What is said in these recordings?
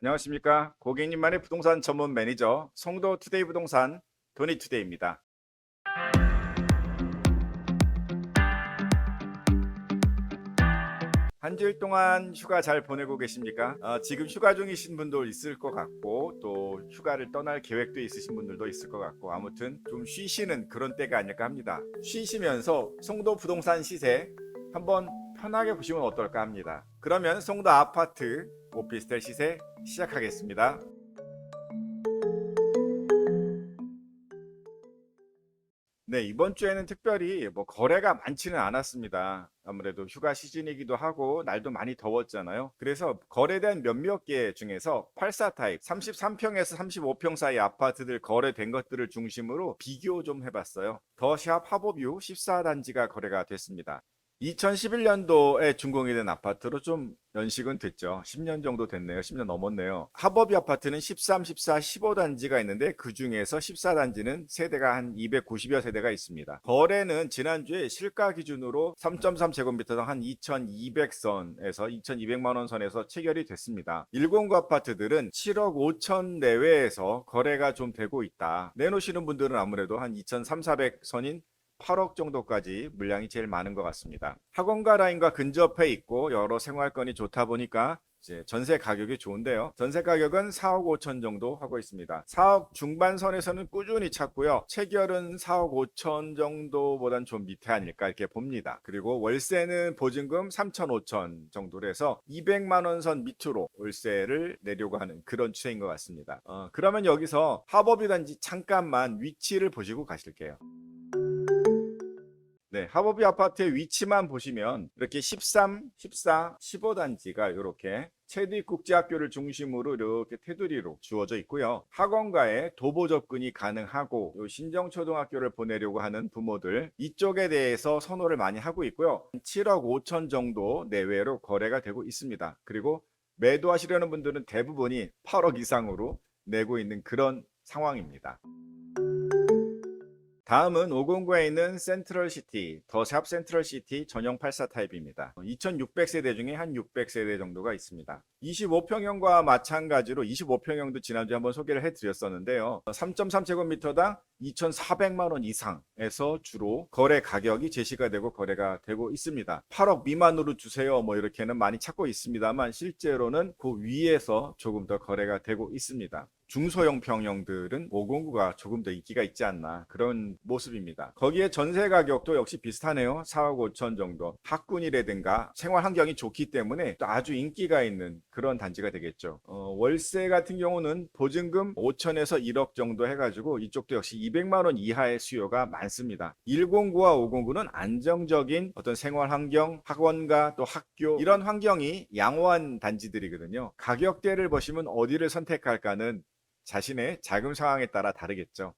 안녕하십니까. 고객님만의 부동산 전문 매니저 송도 투데이 부동산 도니투데이입니다. 한 주일 동안 휴가 잘 보내고 계십니까? 지금 휴가 중이신 분도 있을 것 같고 또 휴가를 떠날 계획도 있으신 분들도 있을 것 같고 아무튼 좀 쉬시는 그런 때가 아닐까 합니다. 쉬시면서 송도 부동산 시세 한번 편하게 보시면 어떨까 합니다. 그러면 송도 아파트 오피스텔 시세 시작하겠습니다. 네, 이번 주에는 특별히 거래가 많지는 않았습니다. 아무래도 휴가 시즌이기도 하고 날도 많이 더웠잖아요. 그래서 거래된 몇몇 개 중에서 84 타입 33평에서 35평 사이 아파트들 거래된 것들을 중심으로 비교 좀 해봤어요. 더샵 하버뷰 14단지가 거래가 됐습니다. 2011년도에 준공이 된 아파트로 좀 연식은 됐죠. 10년 정도 됐네요. 10년 넘었네요. 하버뷰 아파트는 13, 14, 15단지가 있는데 그 중에서 14단지는 세대가 한 290여 세대가 있습니다. 거래는 지난주에 실가 기준으로 3.3제곱미터당 한 2,200선에서 2,200만 원 선에서 체결이 됐습니다. 109 아파트들은 7억 5천 내외에서 거래가 좀 되고 있다. 내놓으시는 분들은 아무래도 한 2,300~400선인 8억 정도까지 물량이 제일 많은 것 같습니다. 학원가 라인과 근접해 있고 여러 생활권이 좋다 보니까 이제 전세 가격이 좋은데요. 전세 가격은 4억 5천 정도 하고 있습니다. 4억 중반선에서는 꾸준히 찾고요. 체결은 4억 5천 정도보단 좀 밑에 아닐까 이렇게 봅니다. 그리고 월세는 보증금 3천 5천 정도로 해서 200만 원 선 밑으로 월세를 내려고 하는 그런 추세인 것 같습니다. 그러면 여기서 하버뷰 단지 잠깐만 위치를 보시고 가실게요. 네, 하버뷰 아파트의 위치만 보시면 이렇게 13, 14, 15단지가 이렇게 체디국제학교를 중심으로 이렇게 테두리로 주어져 있고요. 학원과의 도보 접근이 가능하고 신정초등학교를 보내려고 하는 부모들 이쪽에 대해서 선호를 많이 하고 있고요. 7억 5천 정도 내외로 거래가 되고 있습니다. 그리고 매도하시려는 분들은 대부분이 8억 이상으로 내고 있는 그런 상황입니다. 다음은 509에 있는 센트럴시티, 더샵 센트럴시티 전용 84 타입입니다. 2600세대 중에 한 600세대 정도가 있습니다. 25평형과 마찬가지로 25평형도 지난주에 한번 소개를 해드렸었는데요. 3.3제곱미터당 2,400만 원 이상에서 주로 거래 가격이 제시가 되고 거래가 되고 있습니다. 8억 미만으로 주세요 뭐 이렇게는 많이 찾고 있습니다만 실제로는 그 위에서 조금 더 거래가 되고 있습니다. 중소형 평형들은 509가 조금 더 인기가 있지 않나 그런 모습입니다. 거기에 전세 가격도 역시 비슷하네요. 4억 5천 정도. 학군이라든가 생활 환경이 좋기 때문에 또 아주 인기가 있는 그런 단지가 되겠죠. 월세 같은 경우는 보증금 5천에서 1억 정도 해가지고 이쪽도 역시 200만 원 이하의 수요가 많습니다. 109와 509는 안정적인 어떤 생활 환경, 학원과 또 학교 이런 환경이 양호한 단지들이거든요. 가격대를 보시면 어디를 선택할까는 자신의 자금 상황에 따라 다르겠죠.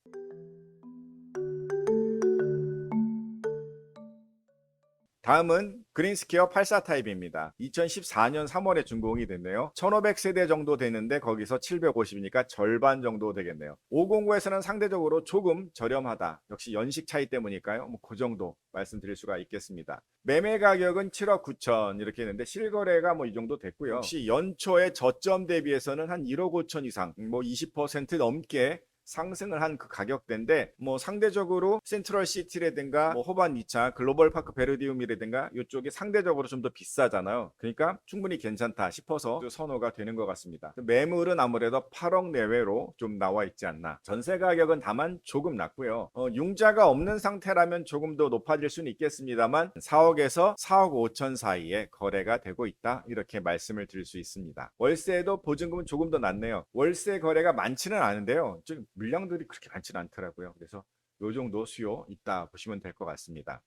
다음은 그린스퀘어 84 타입입니다. 2014년 3월에 준공이 됐네요. 1500세대 정도 되는데 거기서 750이니까 절반 정도 되겠네요. 509에서는 상대적으로 조금 저렴하다. 역시 연식 차이 때문일까요? 그 정도 말씀드릴 수가 있겠습니다. 매매 가격은 7억 9천 이렇게 했는데 실거래가 이 정도 됐고요. 역시 연초에 저점 대비해서는 한 1억 5천 이상 20% 넘게 상승을 한 그 가격대인데 상대적으로 센트럴 시티라든가 호반 2차 글로벌파크 베르디움이라든가 이쪽이 상대적으로 좀 더 비싸잖아요. 그러니까 충분히 괜찮다 싶어서 선호가 되는 것 같습니다. 매물은 아무래도 8억 내외로 좀 나와 있지 않나. 전세 가격은 다만 조금 낮고요. 융자가 없는 상태라면 조금 더 높아질 수는 있겠습니다만 4억에서 4억 5천 사이에 거래가 되고 있다 이렇게 말씀을 드릴 수 있습니다. 월세도 보증금은 조금 더 낮네요. 월세 거래가 많지는 않은데요. 좀 물량들이 그렇게 많지는 않더라고요. 그래서 요 정도 수요 있다 보시면 될 것 같습니다.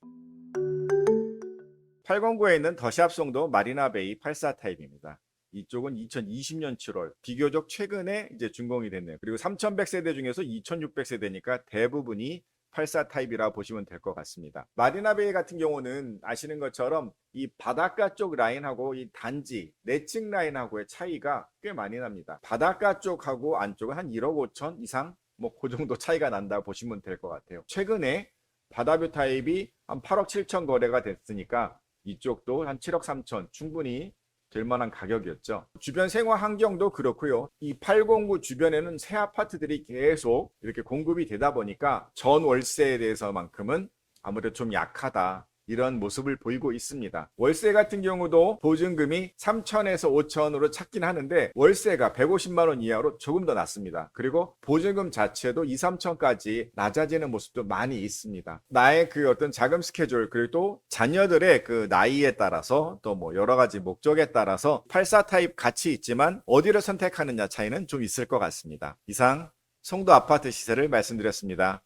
809에 있는 더샵송도 마리나베이 84 타입입니다. 이쪽은 2020년 7월 비교적 최근에 이제 준공이 됐네요. 그리고 3100세대 중에서 2600세대니까 대부분이 84 타입이라 보시면 될 것 같습니다. 마리나베이 같은 경우는 아시는 것처럼 이 바닷가 쪽 라인하고 이 단지 내층 라인하고의 차이가 꽤 많이 납니다. 바닷가 쪽하고 안쪽은 한 1억 5천 이상 그 정도 차이가 난다 보시면 될 것 같아요. 최근에 바다뷰 타입이 한 8억 7천 거래가 됐으니까 이쪽도 한 7억 3천 충분히 될 만한 가격이었죠. 주변 생활 환경도 그렇고요. 이 809 주변에는 새 아파트들이 계속 이렇게 공급이 되다 보니까 전 월세에 대해서만큼은 아무래도 좀 약하다. 이런 모습을 보이고 있습니다. 월세 같은 경우도 보증금이 3천에서 5천으로 찾긴 하는데 월세가 150만 원 이하로 조금 더 낮습니다. 그리고 보증금 자체도 2, 3천까지 낮아지는 모습도 많이 있습니다. 나의 그 어떤 자금 스케줄 그리고 또 자녀들의 그 나이에 따라서 또 뭐 여러 가지 목적에 따라서 84 타입 같이 있지만 어디를 선택하느냐 차이는 좀 있을 것 같습니다. 이상 송도 아파트 시세를 말씀드렸습니다.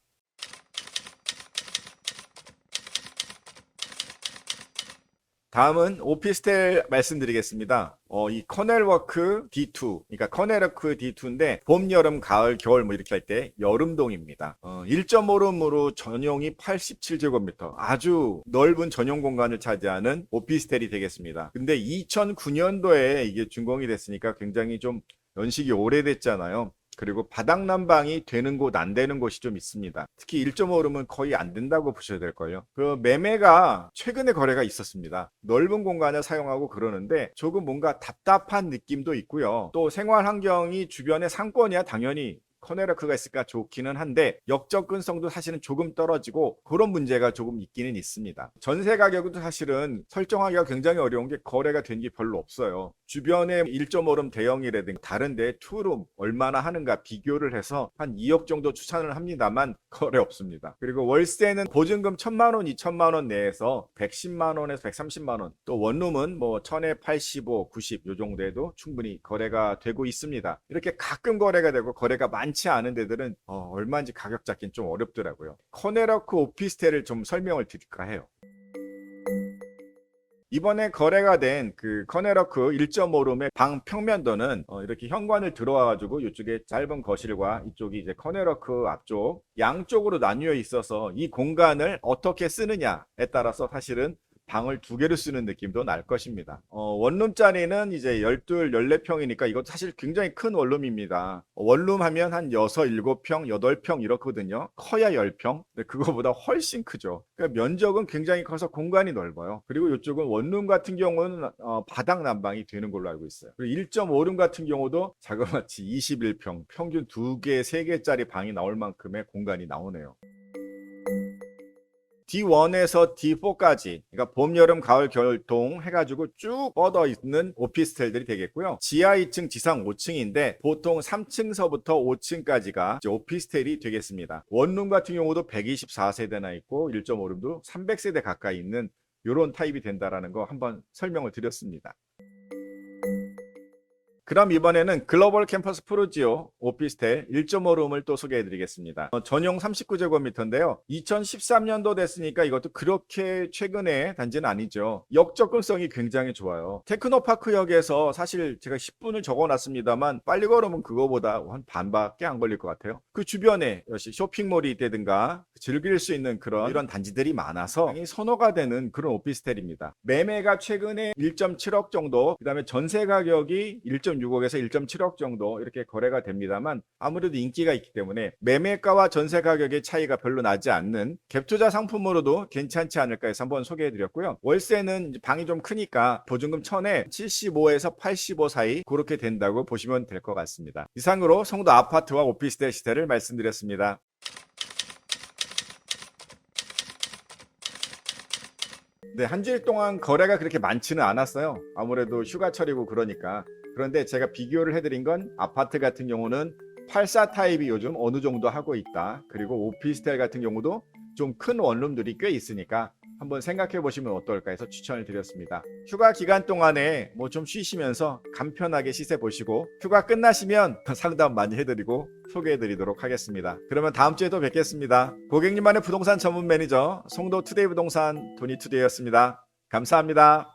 다음은 오피스텔 말씀드리겠습니다. 이 커넬워크 D2, 그러니까 커넬워크 D2인데 봄, 여름, 가을, 겨울 뭐 이렇게 할 때 여름동입니다. 1.5룸으로 전용이 87제곱미터, 아주 넓은 전용 공간을 차지하는 오피스텔이 되겠습니다. 근데 2009년도에 이게 준공이 됐으니까 굉장히 좀 연식이 오래됐잖아요. 그리고 바닥 난방이 되는 곳, 안 되는 곳이 좀 있습니다. 특히 1.5룸은 거의 안 된다고 보셔야 될 거예요. 그 매매가 최근에 거래가 있었습니다. 넓은 공간을 사용하고 그러는데 조금 뭔가 답답한 느낌도 있고요. 또 생활 환경이 주변에 상권이야 당연히 커네러크가 있으니까 좋기는 한데 역접근성도 사실은 조금 떨어지고 그런 문제가 조금 있기는 있습니다. 전세 가격도 사실은 설정하기가 굉장히 어려운 게 거래가 된 게 별로 없어요. 주변에 1.5룸 대형이라든가 다른데 2룸 얼마나 하는가 비교를 해서 한 2억 정도 추천을 합니다만 거래 없습니다. 그리고 월세는 보증금 1,000만 원, 2,000만 원 내에서 110만 원에서 130만 원, 또 원룸은 뭐 1,000에 85, 90 요 정도에도 충분히 거래가 되고 있습니다. 이렇게 가끔 거래가 되고 거래가 많지 않은 데들은 얼마인지 가격 잡긴 좀 어렵더라고요. 커네러크 오피스텔을 좀 설명을 드릴까 해요. 이번에 거래가 된 그 커네러크 1.5룸의 방 평면도는 이렇게 현관을 들어와 가지고 이쪽에 짧은 거실과 이쪽이 이제 커네러크 앞쪽 양쪽으로 나뉘어 있어서 이 공간을 어떻게 쓰느냐에 따라서 사실은 방을 두 개로 쓰는 느낌도 날 것입니다. 원룸짜리는 이제 12, 14평이니까 이것도 사실 굉장히 큰 원룸입니다. 원룸 하면 한 6, 7평, 8평 이렇거든요. 커야 10평. 근데 그거보다 훨씬 크죠. 그러니까 면적은 굉장히 커서 공간이 넓어요. 그리고 이쪽은 원룸 같은 경우는 바닥 난방이 되는 걸로 알고 있어요. 그리고 1.5룸 같은 경우도 자그마치 21평, 평균 2개, 3개짜리 방이 나올 만큼의 공간이 나오네요. D1에서 D4까지 그러니까 봄, 여름, 가을, 겨울동 해가지고 쭉 뻗어 있는 오피스텔들이 되겠고요. 지하 2층, 지상 5층인데 보통 3층서부터 5층까지가 오피스텔이 되겠습니다. 원룸 같은 경우도 124세대나 있고 1.5룸도 300세대 가까이 있는 이런 타입이 된다라는 거 한번 설명을 드렸습니다. 그럼 이번에는 글로벌 캠퍼스 프루지오 오피스텔 1.5룸을 또 소개해 드리겠습니다. 전용 39제곱미터인데요. 2013년도 됐으니까 이것도 그렇게 최근에 단지는 아니죠. 역접근성이 굉장히 좋아요. 테크노파크역에서 사실 제가 10분을 적어 놨습니다만 빨리 걸으면 그거보다 한 반밖에 안 걸릴 것 같아요. 그 주변에 역시 쇼핑몰이 있다든가 즐길 수 있는 그런 이런 단지들이 많아서 선호가 되는 그런 오피스텔입니다. 매매가 최근에 1.7억 정도, 그 다음에 전세 가격이 1.6억에서 1.7억 정도 이렇게 거래가 됩니다만 아무래도 인기가 있기 때문에 매매가와 전세 가격의 차이가 별로 나지 않는 갭투자 상품으로도 괜찮지 않을까 해서 한번 소개해드렸고요. 월세는 방이 좀 크니까 보증금 1,000에 75에서 85 사이 그렇게 된다고 보시면 될 것 같습니다. 이상으로 송도 아파트와 오피스텔 시세를 말씀드렸습니다. 네, 한 주일 동안 거래가 그렇게 많지는 않았어요. 아무래도 휴가철이고 그러니까. 그런데 제가 비교를 해드린 건 아파트 같은 경우는 84 타입이 요즘 어느 정도 하고 있다. 그리고 오피스텔 같은 경우도 좀 큰 원룸들이 꽤 있으니까 한번 생각해 보시면 어떨까 해서 추천을 드렸습니다. 휴가 기간 동안에 뭐 좀 쉬시면서 간편하게 시세 보시고 휴가 끝나시면 상담 많이 해드리고 소개해 드리도록 하겠습니다. 그러면 다음 주에 또 뵙겠습니다. 고객님만의 부동산 전문 매니저 송도 투데이 부동산 도니투데이였습니다. 감사합니다.